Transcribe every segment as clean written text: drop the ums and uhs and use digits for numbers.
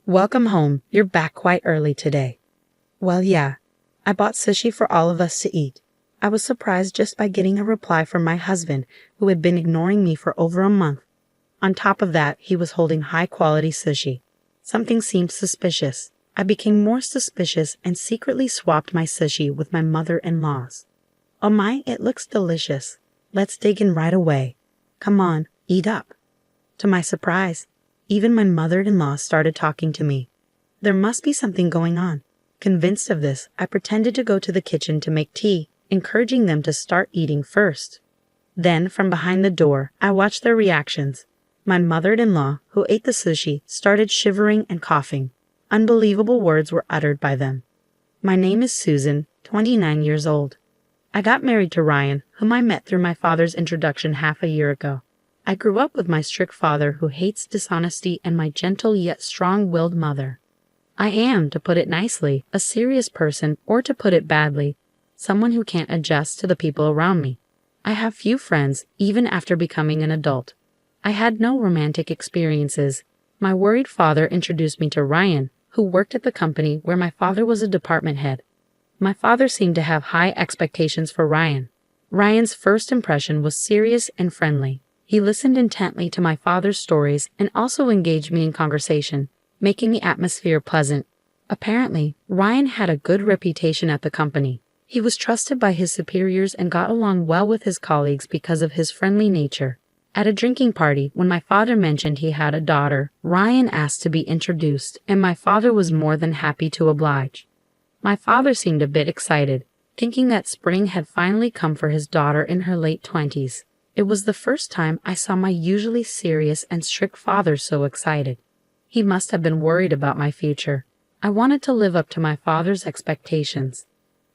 Welcome home. You're back quite early today. Well, yeah, I bought sushi for all of us to eat. I was surprised just by getting a reply from my husband, who had been ignoring me for over a month. On top of that, he was holding high-quality sushi. Something seemed suspicious. I became more suspicious and secretly swapped my sushi with my mother-in-law's. Oh my, it looks delicious. Let's dig in right away. Come on, eat up. To my surprise, even my mother-in-law started talking to me. There must be something going on. Convinced of this, I pretended to go to the kitchen to make tea, encouraging them to start eating first. Then, from behind the door, I watched their reactions. My mother-in-law, who ate the sushi, started shivering and coughing. Unbelievable words were uttered by them. My name is Susan, 29 years old. I got married to Ryan, whom I met through my father's introduction half a year ago. I grew up with my strict father who hates dishonesty and my gentle yet strong-willed mother. I am, to put it nicely, a serious person, or to put it badly, someone who can't adjust to the people around me. I have few friends, even after becoming an adult. I had no romantic experiences. My worried father introduced me to Ryan, who worked at the company where my father was a department head. My father seemed to have high expectations for Ryan. Ryan's first impression was serious and friendly. He listened intently to my father's stories and also engaged me in conversation, making the atmosphere pleasant. Apparently, Ryan had a good reputation at the company. He was trusted by his superiors and got along well with his colleagues because of his friendly nature. At a drinking party, when my father mentioned he had a daughter, Ryan asked to be introduced, and my father was more than happy to oblige. My father seemed a bit excited, thinking that spring had finally come for his daughter in her late 20s. It was the first time I saw my usually serious and strict father so excited. He must have been worried about my future. I wanted to live up to my father's expectations.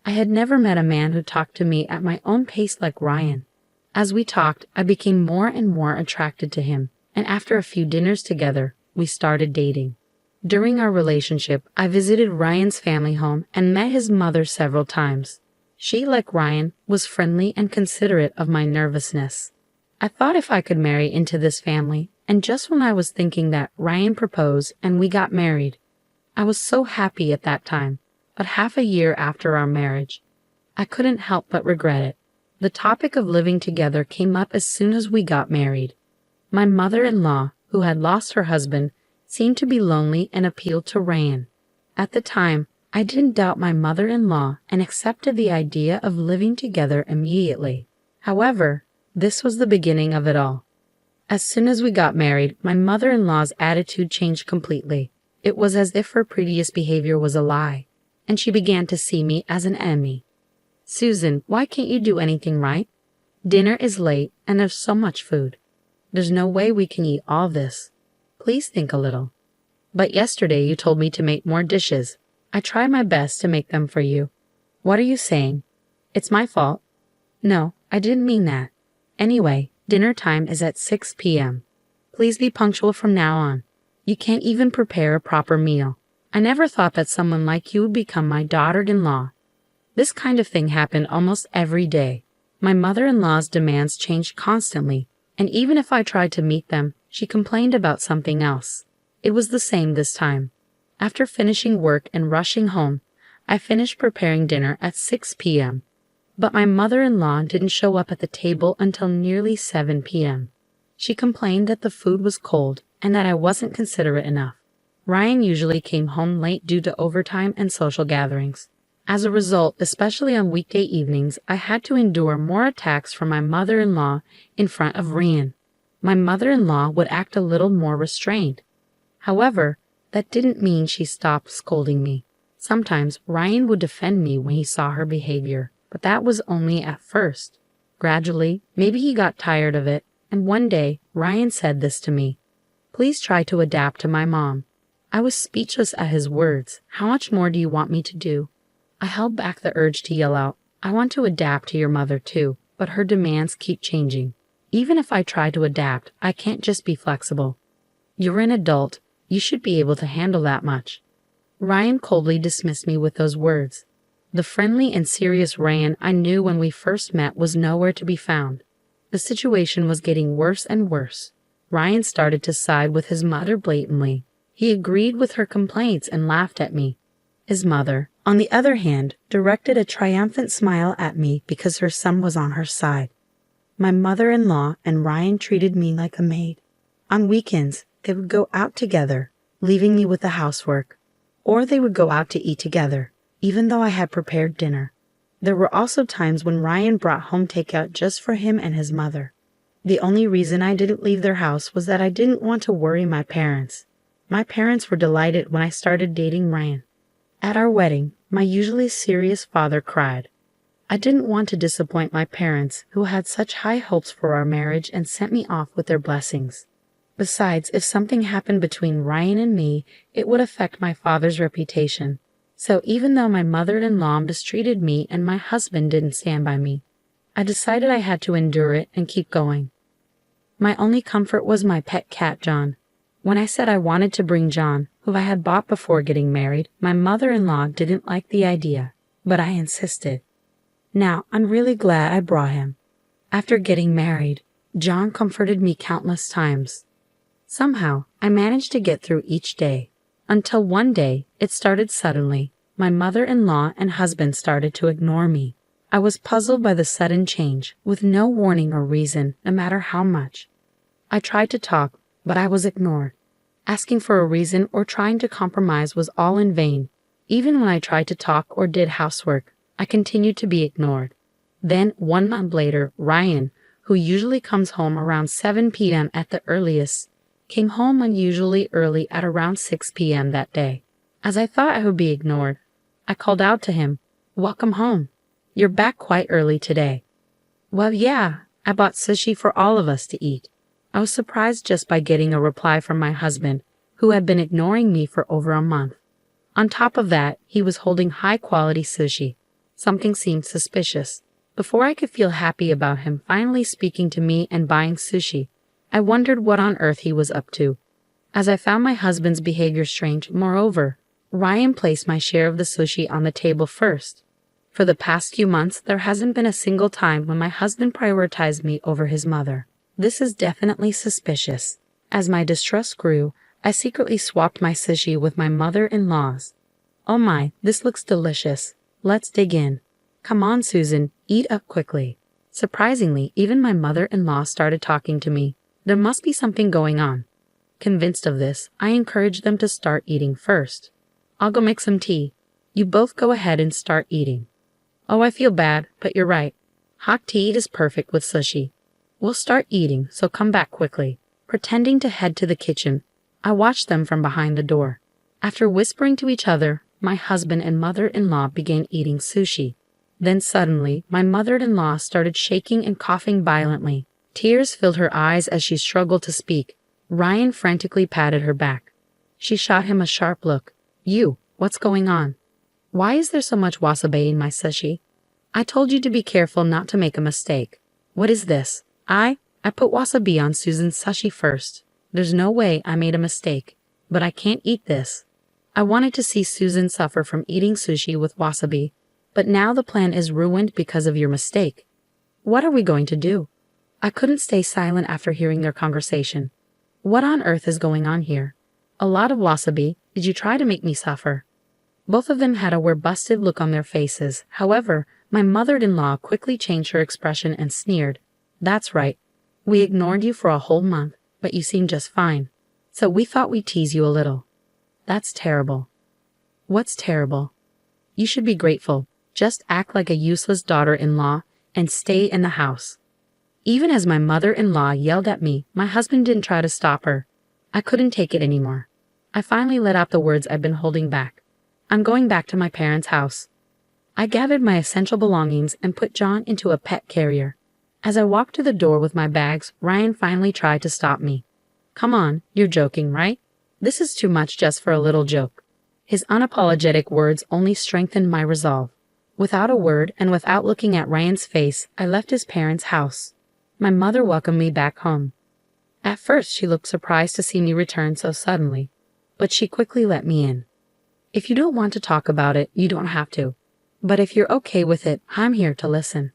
I had never met a man who talked to me at my own pace like Ryan. As we talked, I became more and more attracted to him, and after a few dinners together, we started dating. During our relationship, I visited Ryan's family home and met his mother several times. She, like Ryan, was friendly and considerate of my nervousness. I thought if I could marry into this family, and just when I was thinking that, Ryan proposed and we got married. I was so happy at that time, but half a year after our marriage, I couldn't help but regret it. The topic of living together came up as soon as we got married. My mother-in-law, who had lost her husband, seemed to be lonely and appealed to Ryan. At the time, I didn't doubt my mother-in-law and accepted the idea of living together immediately. However, this was the beginning of it all. As soon as we got married, my mother-in-law's attitude changed completely. It was as if her previous behavior was a lie, and she began to see me as an enemy. Susan, why can't you do anything right? Dinner is late, and there's so much food. There's no way we can eat all this. Please think a little. But yesterday you told me to make more dishes. I try my best to make them for you. What are you saying? It's my fault? No, I didn't mean that. Anyway, dinner time is at 6 p.m. Please be punctual from now on. You can't even prepare a proper meal. I never thought that someone like you would become my daughter-in-law. This kind of thing happened almost every day. My mother-in-law's demands changed constantly, and even if I tried to meet them, she complained about something else. It was the same this time. After finishing work and rushing home, I finished preparing dinner at 6 p.m. But my mother-in-law didn't show up at the table until nearly 7 p.m. She complained that the food was cold and that I wasn't considerate enough. Ryan usually came home late due to overtime and social gatherings. As a result, especially on weekday evenings, I had to endure more attacks from my mother-in-law in front of Ryan. My mother-in-law would act a little more restrained. However, that didn't mean she stopped scolding me. Sometimes Ryan would defend me when he saw her behavior, but that was only at first. Gradually, maybe he got tired of it, and one day, Ryan said this to me. Please try to adapt to my mom. I was speechless at his words. How much more do you want me to do? I held back the urge to yell out, I want to adapt to your mother too, but her demands keep changing. Even if I try to adapt, I can't just be flexible. You're an adult. You should be able to handle that much. Ryan coldly dismissed me with those words. The friendly and serious Ryan I knew when we first met was nowhere to be found. The situation was getting worse and worse. Ryan started to side with his mother blatantly. He agreed with her complaints and laughed at me. His mother, on the other hand, directed a triumphant smile at me because her son was on her side. My mother-in-law and Ryan treated me like a maid. On weekends, they would go out together, leaving me with the housework. Or they would go out to eat together, even though I had prepared dinner. There were also times when Ryan brought home takeout just for him and his mother. The only reason I didn't leave their house was that I didn't want to worry my parents. My parents were delighted when I started dating Ryan. At our wedding, my usually serious father cried. I didn't want to disappoint my parents, who had such high hopes for our marriage and sent me off with their blessings. Besides, if something happened between Ryan and me, it would affect my father's reputation. So even though my mother-in-law mistreated me and my husband didn't stand by me, I decided I had to endure it and keep going. My only comfort was my pet cat, John. When I said I wanted to bring John, who I had bought before getting married, my mother-in-law didn't like the idea, but I insisted. Now, I'm really glad I brought him. After getting married, John comforted me countless times. Somehow, I managed to get through each day, until one day, it started suddenly. My mother-in-law and husband started to ignore me. I was puzzled by the sudden change, with no warning or reason, no matter how much. I tried to talk, but I was ignored. Asking for a reason or trying to compromise was all in vain. Even when I tried to talk or did housework, I continued to be ignored. Then, 1 month later, Ryan, who usually comes home around 7 p.m. at the earliest, came home unusually early at around 6 p.m. that day. As I thought I would be ignored, I called out to him, "Welcome home. You're back quite early today." "Well, yeah, I bought sushi for all of us to eat." I was surprised just by getting a reply from my husband, who had been ignoring me for over a month. On top of that, he was holding high-quality sushi. Something seemed suspicious. Before I could feel happy about him finally speaking to me and buying sushi, I wondered what on earth he was up to. As I found my husband's behavior strange, moreover, Ryan placed my share of the sushi on the table first. For the past few months, there hasn't been a single time when my husband prioritized me over his mother. This is definitely suspicious. As my distrust grew, I secretly swapped my sushi with my mother-in-law's. "Oh my, this looks delicious. Let's dig in. Come on, Susan, eat up quickly." Surprisingly, even my mother-in-law started talking to me. There must be something going on. Convinced of this, I encouraged them to start eating first. "I'll go make some tea. You both go ahead and start eating." "Oh, I feel bad, but you're right. Hot tea is perfect with sushi. We'll start eating, so come back quickly." Pretending to head to the kitchen, I watched them from behind the door. After whispering to each other, my husband and mother-in-law began eating sushi. Then suddenly, my mother-in-law started shaking and coughing violently. Tears filled her eyes as she struggled to speak. Ryan frantically patted her back. She shot him a sharp look. "You, what's going on? Why is there so much wasabi in my sushi? I told you to be careful not to make a mistake. What is this? I put wasabi on Susan's sushi first. There's no way I made a mistake, but I can't eat this. I wanted to see Susan suffer from eating sushi with wasabi, but now the plan is ruined because of your mistake. What are we going to do?" I couldn't stay silent after hearing their conversation. What on earth is going on here? "A lot of wasabi. Did you try to make me suffer?" Both of them had a we're-busted look on their faces. However, my mother-in-law quickly changed her expression and sneered. "That's right. We ignored you for a whole month, but you seemed just fine. So we thought we'd tease you a little." "That's terrible." "What's terrible?" "You should be grateful. Just act like a useless daughter-in-law and stay in the house." Even as my mother-in-law yelled at me, my husband didn't try to stop her. I couldn't take it anymore. I finally let out the words I'd been holding back. "I'm going back to my parents' house." I gathered my essential belongings and put John into a pet carrier. As I walked to the door with my bags, Ryan finally tried to stop me. "Come on, you're joking, right? This is too much just for a little joke." His unapologetic words only strengthened my resolve. Without a word and without looking at Ryan's face, I left his parents' house. My mother welcomed me back home. At first, she looked surprised to see me return so suddenly, but she quickly let me in. "If you don't want to talk about it, you don't have to. But if you're okay with it, I'm here to listen."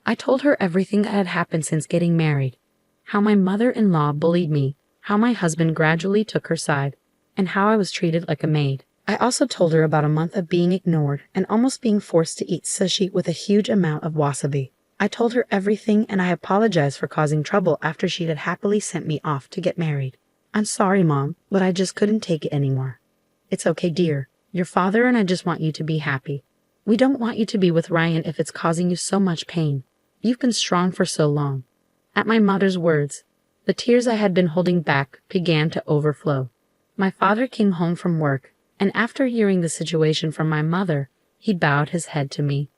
I told her everything that had happened since getting married. How my mother-in-law bullied me, how my husband gradually took her side, and how I was treated like a maid. I also told her about a month of being ignored and almost being forced to eat sushi with a huge amount of wasabi. I told her everything, and I apologized for causing trouble after she had happily sent me off to get married. I'm sorry, Mom, but I just couldn't take it anymore. It's okay, dear. Your father and I just want you to be happy. We don't want you to be with Ryan if it's causing you so much pain. You've been strong for so long. At my mother's words, the tears I had been holding back began to overflow. My father came home from work, and after hearing the situation from my mother, he bowed his head to me.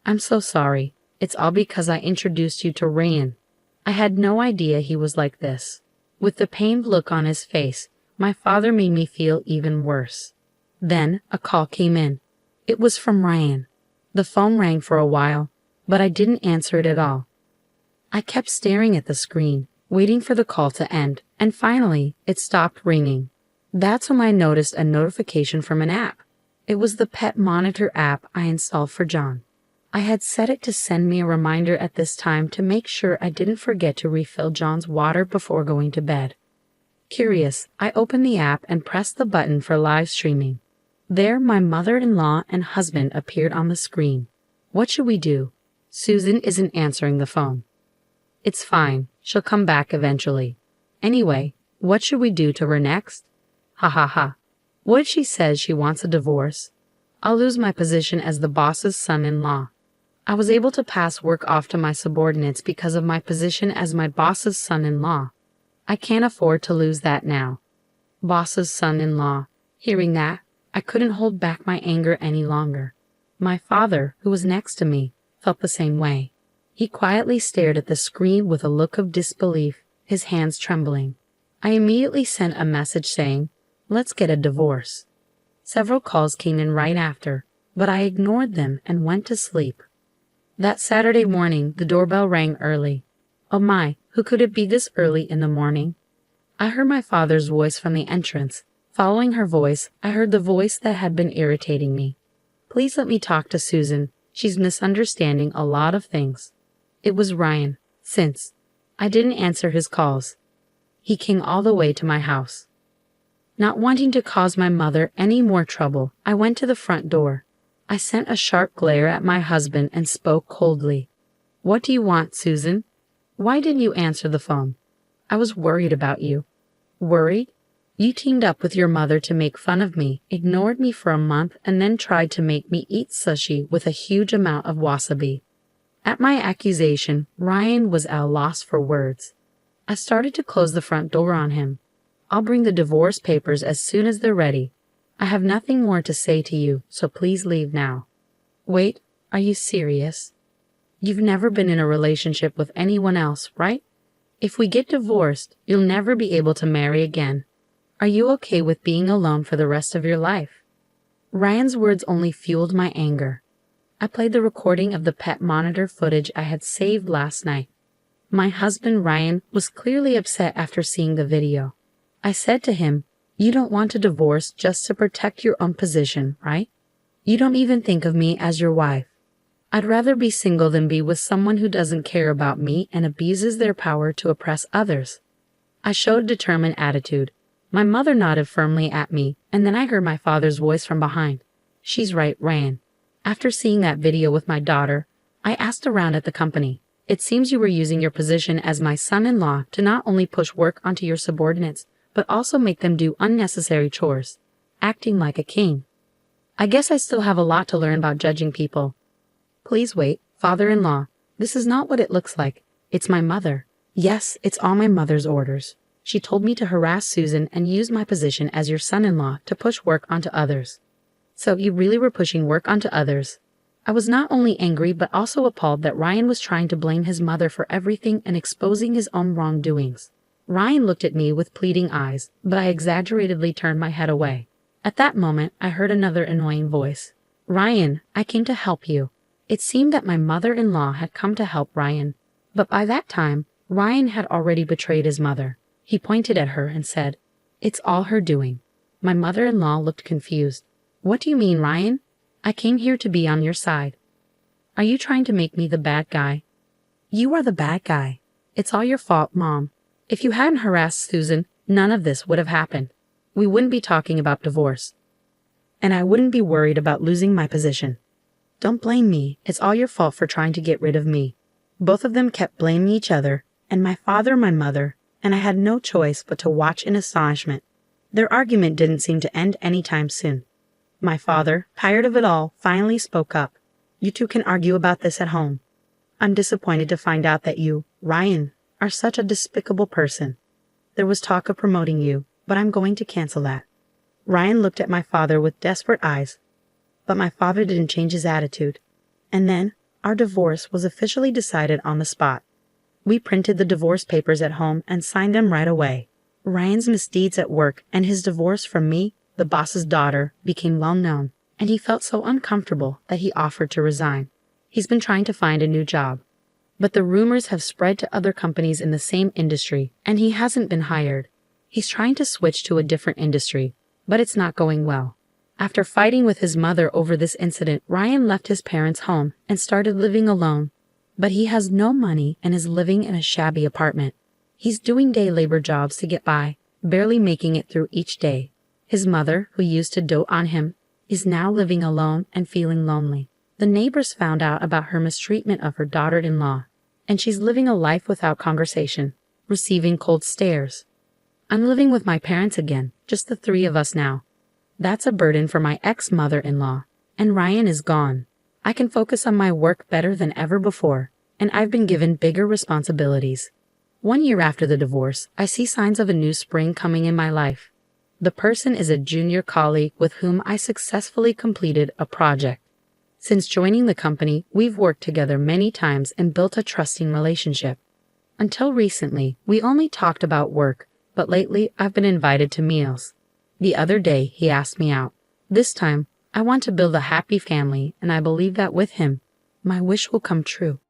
I'm so sorry. It's all because I introduced you to Ryan. I had no idea he was like this. With the pained look on his face, my father made me feel even worse. Then a call came in. It was from Ryan. The phone rang for a while, but I didn't answer it at all. I kept staring at the screen, waiting for the call to end, and finally, it stopped ringing. That's when I noticed a notification from an app. It was the Pet Monitor app I installed for John. I had set it to send me a reminder at this time to make sure I didn't forget to refill John's water before going to bed. Curious, I opened the app and pressed the button for live streaming. There, my mother-in-law and husband appeared on the screen. What should we do? Susan isn't answering the phone. It's fine, she'll come back eventually. Anyway, what should we do to her next? Ha ha ha. What if she says she wants a divorce? I'll lose my position as the boss's son-in-law. I was able to pass work off to my subordinates because of my position as my boss's son-in-law. I can't afford to lose that now. Boss's son-in-law. Hearing that, I couldn't hold back my anger any longer. My father, who was next to me, felt the same way. He quietly stared at the screen with a look of disbelief, his hands trembling. I immediately sent a message saying, "Let's get a divorce." Several calls came in right after, but I ignored them and went to sleep. That Saturday morning, the doorbell rang early. Oh my, who could it be this early in the morning? I heard my father's voice from the entrance. Following her voice, I heard the voice that had been irritating me. Please let me talk to Susan. She's misunderstanding a lot of things. It was Ryan, since I didn't answer his calls. He came all the way to my house. Not wanting to cause my mother any more trouble, I went to the front door. I sent a sharp glare at my husband and spoke coldly. What do you want, Susan? Why didn't you answer the phone? I was worried about you. Worried? You teamed up with your mother to make fun of me, ignored me for a month, and then tried to make me eat sushi with a huge amount of wasabi. At my accusation, Ryan was at a loss for words. I started to close the front door on him. I'll bring the divorce papers as soon as they're ready. I have nothing more to say to you, so please leave now. Wait, are you serious? You've never been in a relationship with anyone else, right? If we get divorced, you'll never be able to marry again. Are you okay with being alone for the rest of your life? Ryan's words only fueled my anger. I played the recording of the Pet Monitor footage I had saved last night. My husband Ryan was clearly upset after seeing the video. I said to him, "You don't want a divorce just to protect your own position, right? You don't even think of me as your wife. I'd rather be single than be with someone who doesn't care about me and abuses their power to oppress others." I showed a determined attitude. My mother nodded firmly at me, and then I heard my father's voice from behind. "She's right, Ryan. After seeing that video with my daughter, I asked around at the company. It seems you were using your position as my son-in-law to not only push work onto your subordinates, but also make them do unnecessary chores, acting like a king. I guess I still have a lot to learn about judging people." "Please wait, father-in-law. This is not what it looks like. It's my mother. Yes, it's all my mother's orders. She told me to harass Susan and use my position as your son-in-law to push work onto others." "So you really were pushing work onto others?" I was not only angry but also appalled that Ryan was trying to blame his mother for everything and exposing his own wrongdoings. Ryan looked at me with pleading eyes, but I exaggeratedly turned my head away. At that moment, I heard another annoying voice. "Ryan, I came to help you." It seemed that my mother-in-law had come to help Ryan, but by that time, Ryan had already betrayed his mother. He pointed at her and said, "It's all her doing." My mother-in-law looked confused. "What do you mean, Ryan? I came here to be on your side. Are you trying to make me the bad guy?" "You are the bad guy. It's all your fault, Mom. If you hadn't harassed Susan, none of this would have happened." we wouldn't be talking about divorce. And I wouldn't be worried about losing my position. Don't blame me, it's all your fault for trying to get rid of me. Both of them kept blaming each other, and my father my mother, and I had no choice but to watch in astonishment. Their argument didn't seem to end anytime soon. My father, tired of it all, finally spoke up. You two can argue about this at home. I'm disappointed to find out that you, Ryan, are such a despicable person. There was talk of promoting you, but I'm going to cancel that. Ryan looked at my father with desperate eyes, but my father didn't change his attitude. And then, our divorce was officially decided on the spot. We printed the divorce papers at home and signed them right away. Ryan's misdeeds at work and his divorce from me, the boss's daughter, became well known, and he felt so uncomfortable that he offered to resign. He's been trying to find a new job. But the rumors have spread to other companies in the same industry, and he hasn't been hired. He's trying to switch to a different industry, but it's not going well. After fighting with his mother over this incident, Ryan left his parents' home and started living alone. But he has no money and is living in a shabby apartment. He's doing day labor jobs to get by, barely making it through each day. His mother, who used to dote on him, is now living alone and feeling lonely. The neighbors found out about her mistreatment of her daughter-in-law, and she's living a life without conversation, receiving cold stares. I'm living with my parents again, just the three of us now. That's a burden for my ex-mother-in-law, and Ryan is gone. I can focus on my work better than ever before, and I've been given bigger responsibilities. 1 year after the divorce, I see signs of a new spring coming in my life. The person is a junior colleague with whom I successfully completed a project. Since joining the company, we've worked together many times and built a trusting relationship. Until recently, we only talked about work, but lately I've been invited to meals. The other day, he asked me out. This time, I want to build a happy family, and I believe that with him, my wish will come true.